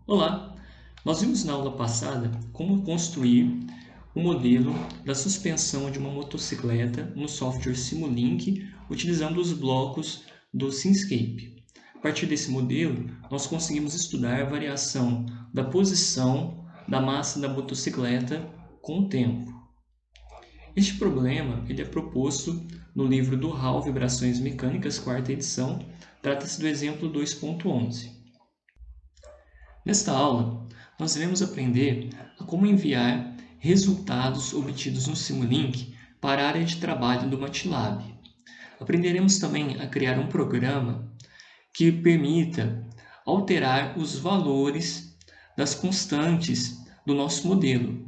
Olá! Nós vimos na aula passada como construir o modelo da suspensão de uma motocicleta no software Simulink utilizando os blocos do Simscape. A partir desse modelo, nós conseguimos estudar a variação da posição da massa da motocicleta com o tempo. Este problema ele é proposto no livro do Hall Vibrações Mecânicas, quarta edição, trata-se do exemplo 2.11. Nesta aula, nós iremos aprender a como enviar resultados obtidos no Simulink para a área de trabalho do MATLAB. Aprenderemos também a criar um programa que permita alterar os valores das constantes do nosso modelo.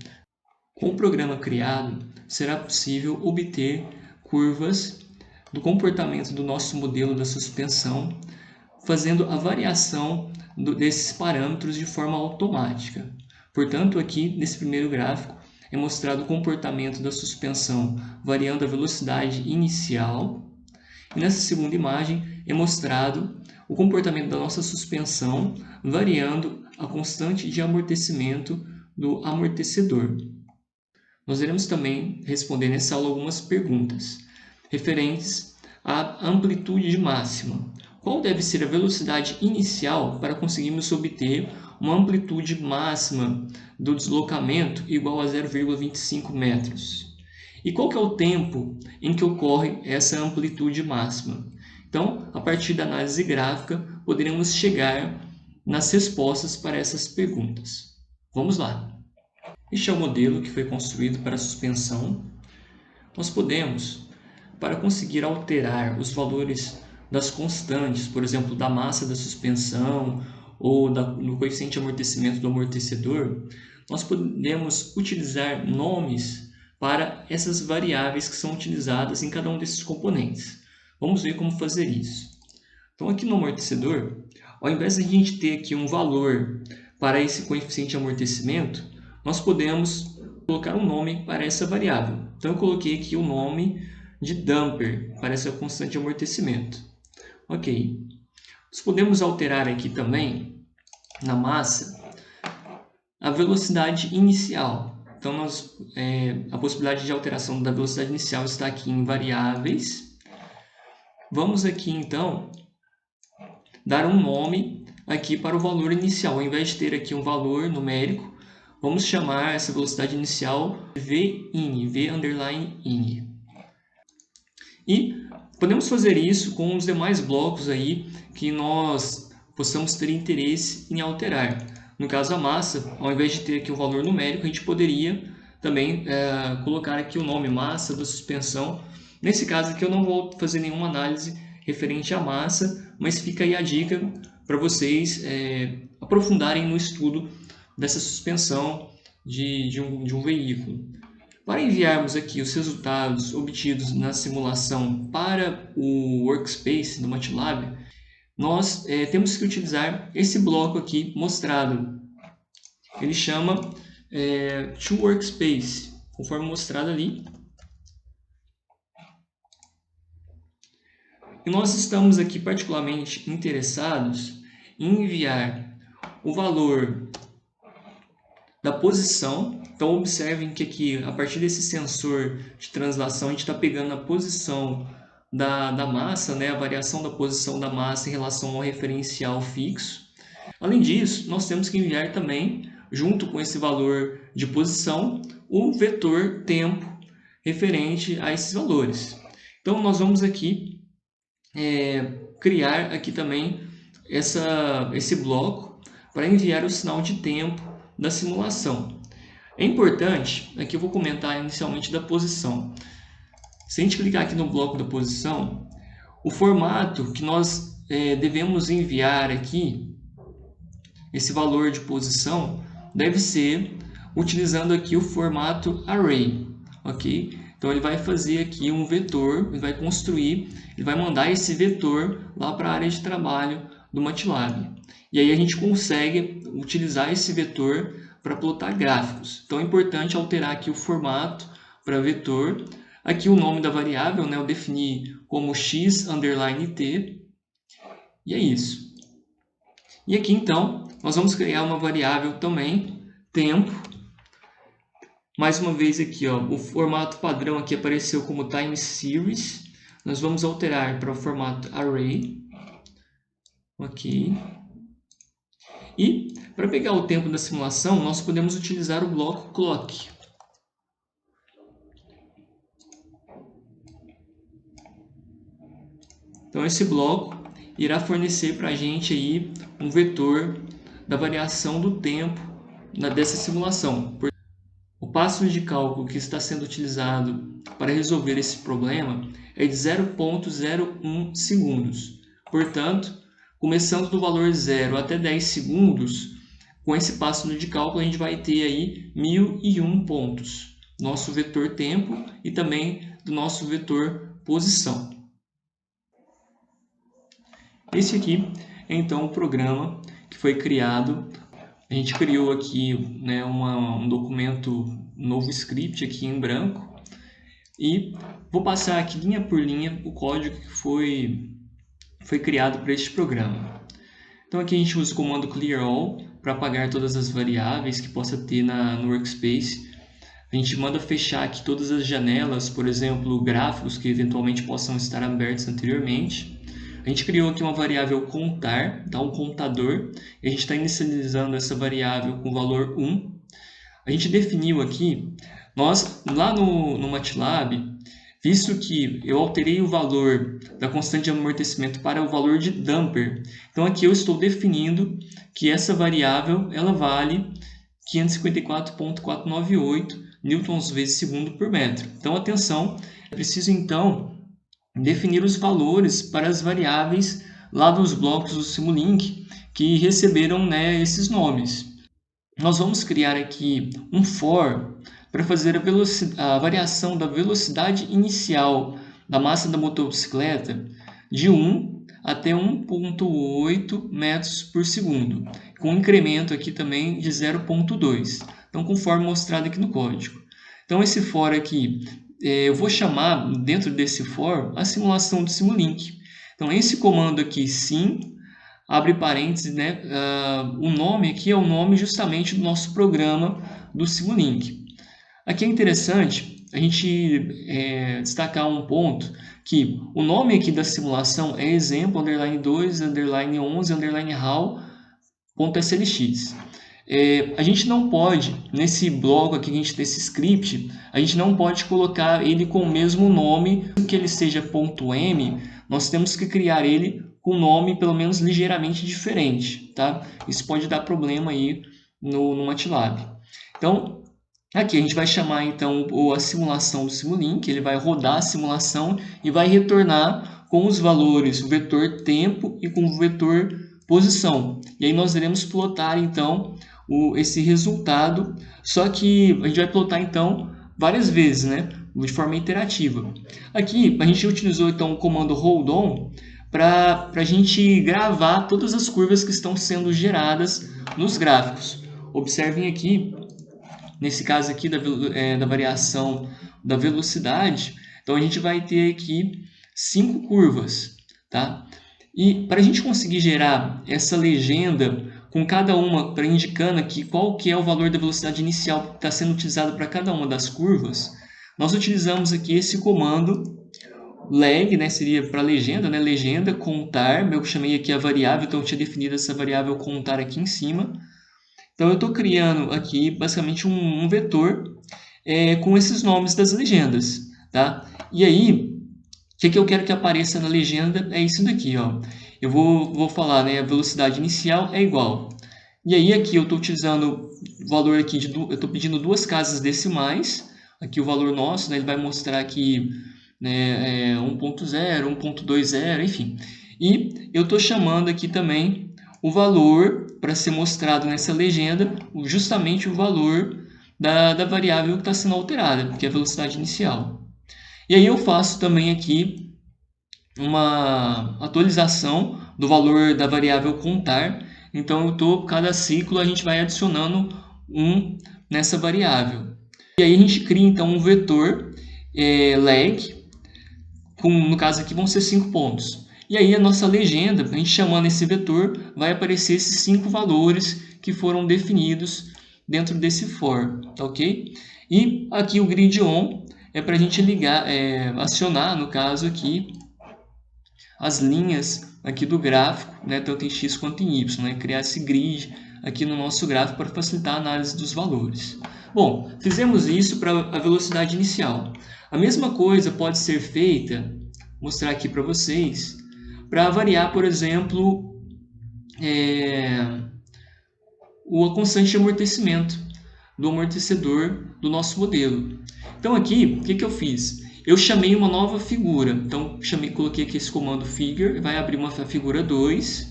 Com o programa criado, será possível obter curvas do comportamento do nosso modelo da suspensão, fazendo a variação desses parâmetros de forma automática. Portanto, aqui nesse primeiro gráfico é mostrado o comportamento da suspensão variando a velocidade inicial, e nessa segunda imagem é mostrado o comportamento da nossa suspensão variando a constante de amortecimento do amortecedor. Nós iremos também responder nessa aula algumas perguntas referentes à amplitude máxima. Qual deve ser a velocidade inicial para conseguirmos obter uma amplitude máxima do deslocamento igual a 0,25 metros? E qual que é o tempo em que ocorre essa amplitude máxima? Então, a partir da análise gráfica, poderemos chegar nas respostas para essas perguntas. Vamos lá! Este é o modelo que foi construído para a suspensão. Nós podemos, para conseguir alterar os valores das constantes, por exemplo, da massa da suspensão ou do coeficiente de amortecimento do amortecedor, nós podemos utilizar nomes para essas variáveis que são utilizadas em cada um desses componentes. Vamos ver como fazer isso. Então, aqui no amortecedor, ao invés de a gente ter aqui um valor para esse coeficiente de amortecimento, nós podemos colocar um nome para essa variável. Então, eu coloquei aqui o nome de damper para essa constante de amortecimento. Ok. Nós podemos alterar aqui também, na massa, a velocidade inicial. Então, a possibilidade de alteração da velocidade inicial está aqui em variáveis. Vamos aqui, então, dar um nome aqui para o valor inicial. Ao invés de ter aqui um valor numérico, vamos chamar essa velocidade inicial de Vin, V_in. E podemos fazer isso com os demais blocos aí que nós possamos ter interesse em alterar. No caso, a massa, ao invés de ter aqui um valor numérico, a gente poderia também colocar aqui o nome massa da suspensão. Nesse caso aqui eu não vou fazer nenhuma análise referente à massa, mas fica aí a dica para vocês aprofundarem no estudo dessa suspensão de um veículo. Para enviarmos aqui os resultados obtidos na simulação para o workspace do MATLAB, nós temos que utilizar esse bloco aqui mostrado. Ele chama toWorkspace, conforme mostrado ali. E nós estamos aqui particularmente interessados em enviar o valor da posição. Então, observem que aqui, a partir desse sensor de translação, a gente está pegando a posição da massa, né? A variação da posição da massa em relação ao referencial fixo. Além disso, nós temos que enviar também, junto com esse valor de posição, o vetor tempo referente a esses valores. Então, nós vamos aqui criar aqui também esse bloco para enviar o sinal de tempo da simulação. É importante, aqui eu vou comentar inicialmente da posição. Se a gente clicar aqui no bloco da posição, o formato que nós devemos enviar aqui, esse valor de posição, deve ser utilizando aqui o formato array, ok? Então ele vai fazer aqui um vetor, ele vai construir, ele vai mandar esse vetor lá para a área de trabalho do MATLAB. E aí a gente consegue utilizar esse vetor para plotar gráficos. Então é importante alterar aqui o formato para vetor. Aqui o nome da variável, né, eu defini como x_t. E é isso. E aqui então, nós vamos criar uma variável também, tempo. Mais uma vez aqui, ó, o formato padrão aqui apareceu como time series. Nós vamos alterar para o formato array. Ok. E para pegar o tempo da simulação, nós podemos utilizar o bloco clock. Então esse bloco irá fornecer para a gente aí um vetor da variação do tempo dessa simulação. O passo de cálculo que está sendo utilizado para resolver esse problema é de 0,01 segundos. Portanto, começando do valor 0 até 10 segundos, com esse passo de cálculo a gente vai ter aí 1001 pontos. Nosso vetor tempo e também do nosso vetor posição. Esse aqui é então o programa que foi criado. A gente criou aqui, né, um documento, um novo script aqui em branco. E vou passar aqui linha por linha o código que foi criado para este programa. Então aqui a gente usa o comando clear all para apagar todas as variáveis que possa ter no workspace. A gente manda fechar aqui todas as janelas, por exemplo, gráficos que eventualmente possam estar abertos anteriormente. A gente criou aqui uma variável contar, tá? Um contador, e a gente está inicializando essa variável com o valor 1. A gente definiu aqui, lá no MATLAB, visto que eu alterei o valor da constante de amortecimento para o valor de damper, então aqui eu estou definindo que essa variável ela vale 554,498 newtons vezes segundo por metro. Então atenção, é preciso então definir os valores para as variáveis lá dos blocos do Simulink que receberam, né, esses nomes. Nós vamos criar aqui um for para fazer a variação da velocidade inicial da massa da motocicleta de 1 até 1,8 metros por segundo, com um incremento aqui também de 0,2. Então, conforme mostrado aqui no código. Então, esse for aqui, eu vou chamar dentro desse for a simulação do Simulink. Então, esse comando aqui, sim, abre parênteses, né? O nome aqui é o nome justamente do nosso programa do Simulink. Aqui é interessante a gente destacar um ponto que o nome aqui da simulação é exemplo, _2, _11, _how.slx. A gente não pode, nesse bloco aqui, nesse script, a gente não pode colocar ele com o mesmo nome, que ele seja .m, nós temos que criar ele com um nome pelo menos ligeiramente diferente, tá? Isso pode dar problema aí no MATLAB. Então, aqui a gente vai chamar então a simulação do Simulink, ele vai rodar a simulação e vai retornar com os valores, o vetor tempo e com o vetor posição. E aí nós iremos plotar então esse resultado, só que a gente vai plotar então várias vezes, né? De forma iterativa. Aqui a gente utilizou então o comando hold on para a gente gravar todas as curvas que estão sendo geradas nos gráficos. Observem aqui, nesse caso aqui da variação da velocidade, então a gente vai ter aqui 5 curvas, tá? E para a gente conseguir gerar essa legenda com cada uma, para indicando aqui qual que é o valor da velocidade inicial que está sendo utilizado para cada uma das curvas, nós utilizamos aqui esse comando leg, né, seria para legenda, né, legenda, contar, eu chamei aqui a variável, então eu tinha definido essa variável contar aqui em cima. Então eu estou criando aqui basicamente um vetor com esses nomes das legendas, tá? E aí, o que eu quero que apareça na legenda é isso daqui, ó. Eu vou falar, né, a velocidade inicial é igual. E aí aqui eu estou utilizando o valor aqui, eu estou pedindo 2 casas decimais. Aqui o valor nosso, né, ele vai mostrar aqui, né, 1.0, 1.20, enfim. E eu estou chamando aqui também o valor para ser mostrado nessa legenda, justamente o valor da variável que está sendo alterada, que é a velocidade inicial. E aí eu faço também aqui uma atualização do valor da variável contar. Então, cada ciclo a gente vai adicionando 1 nessa variável. E aí a gente cria então um vetor leg, no caso aqui vão ser 5 pontos. E aí a nossa legenda, a gente chamando esse vetor, vai aparecer esses 5 valores que foram definidos dentro desse for, tá ok? E aqui o grid on é para a gente ligar, acionar, no caso aqui, as linhas aqui do gráfico, né, tanto em x quanto em y, né, criar esse grid aqui no nosso gráfico para facilitar a análise dos valores. Bom, fizemos isso para a velocidade inicial. A mesma coisa pode ser feita, vou mostrar aqui para vocês, para variar, por exemplo, a constante de amortecimento do amortecedor do nosso modelo. Então aqui, o que eu fiz? Eu chamei uma nova figura. Então, coloquei aqui esse comando figure, vai abrir uma figura 2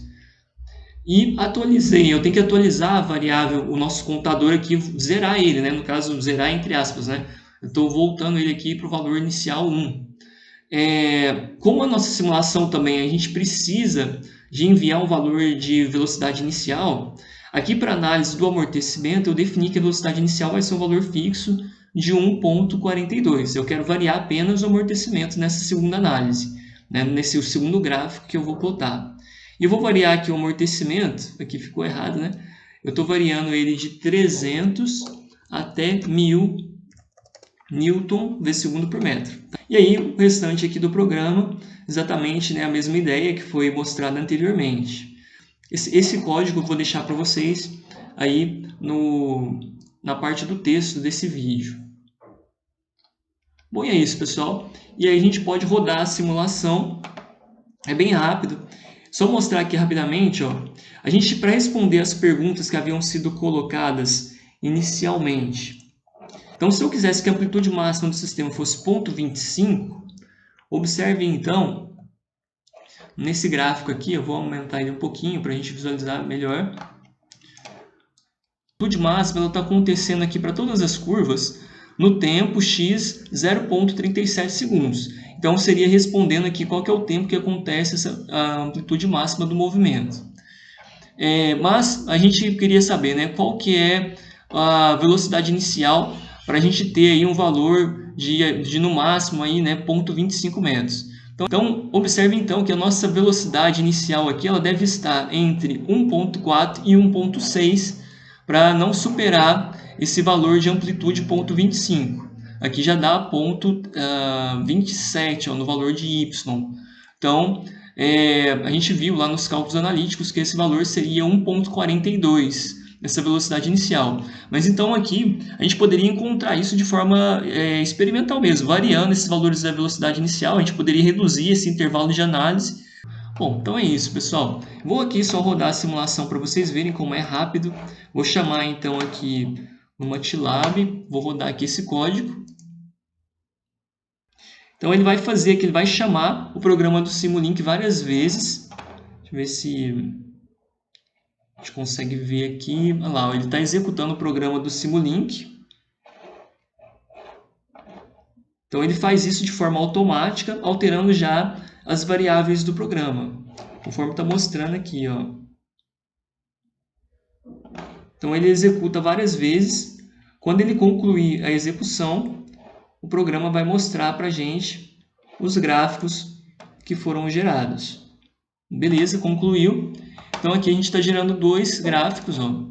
e atualizei. Eu tenho que atualizar a variável, o nosso contador aqui, zerar ele, né? No caso, zerar entre aspas, né? Eu estou voltando ele aqui para o valor inicial 1. Como a nossa simulação também, a gente precisa de enviar um valor de velocidade inicial, aqui para análise do amortecimento, eu defini que a velocidade inicial vai ser um valor fixo de 1,42. Eu quero variar apenas o amortecimento nessa segunda análise, né? Nesse segundo gráfico que eu vou plotar. E eu vou variar aqui o amortecimento, aqui ficou errado, né? Eu estou variando ele de 300 até 1000 Newton vezes segundo por metro. E aí o restante aqui do programa, exatamente, né, a mesma ideia que foi mostrada anteriormente. Esse código eu vou deixar para vocês aí na parte do texto desse vídeo. Bom, e é isso, pessoal. E aí a gente pode rodar a simulação. É bem rápido. Só mostrar aqui rapidamente, ó. A gente, para responder as perguntas que haviam sido colocadas inicialmente. Então, se eu quisesse que a amplitude máxima do sistema fosse 0,25, observe então, nesse gráfico aqui, eu vou aumentar ele um pouquinho para a gente visualizar melhor. A amplitude máxima está acontecendo aqui para todas as curvas no tempo x 0,37 segundos. Então, seria respondendo aqui qual que é o tempo que acontece a amplitude máxima do movimento. Mas a gente queria saber, né, qual que é a velocidade inicial para a gente ter aí um valor de no máximo aí, né, 0,25 metros. Então, observe então que a nossa velocidade inicial aqui ela deve estar entre 1,4 e 1,6 para não superar esse valor de amplitude 0,25. Aqui já dá 0,27 no valor de y. Então, a gente viu lá nos cálculos analíticos que esse valor seria 1,42. Essa velocidade inicial. Mas então aqui a gente poderia encontrar isso de forma experimental mesmo, variando esses valores da velocidade inicial, a gente poderia reduzir esse intervalo de análise. Bom, então é isso, pessoal. Vou aqui só rodar a simulação para vocês verem como é rápido. Vou chamar então aqui no MATLAB, vou rodar aqui esse código. Então ele vai fazer aqui, ele vai chamar o programa do Simulink várias vezes. Deixa eu ver se a gente consegue ver aqui, olha lá, ele está executando o programa do Simulink. Então ele faz isso de forma automática, alterando já as variáveis do programa, conforme está mostrando aqui, ó. Então ele executa várias vezes. Quando ele concluir a execução, o programa vai mostrar para a gente os gráficos que foram gerados. Beleza, concluiu. Então aqui a gente está gerando dois gráficos, ó.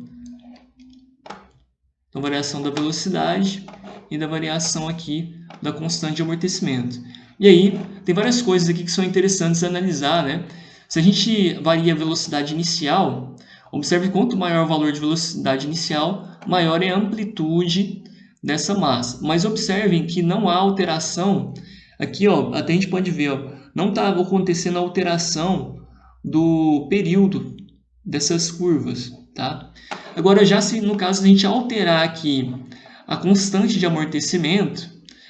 Então, variação da velocidade e da variação aqui da constante de amortecimento. E aí, tem várias coisas aqui que são interessantes a analisar, né? Se a gente varia a velocidade inicial, observe quanto maior o valor de velocidade inicial, maior é a amplitude dessa massa. Mas observem que não há alteração. Aqui, ó, até a gente pode ver, ó, não está acontecendo a alteração do período dessas curvas, tá? Agora, já se no caso a gente alterar aqui a constante de amortecimento,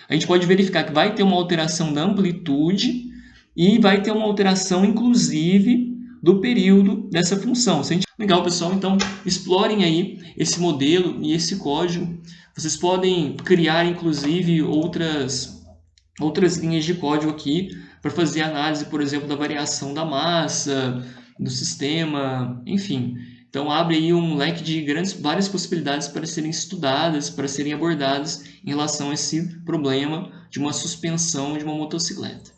a gente pode verificar que vai ter uma alteração da amplitude e vai ter uma alteração, inclusive, do período dessa função. Legal, pessoal? Então, explorem aí esse modelo e esse código. Vocês podem criar, inclusive, outras linhas de código aqui para fazer análise, por exemplo, da variação da massa, do sistema, enfim. Então, abre aí um leque de várias possibilidades para serem estudadas, para serem abordadas em relação a esse problema de uma suspensão de uma motocicleta.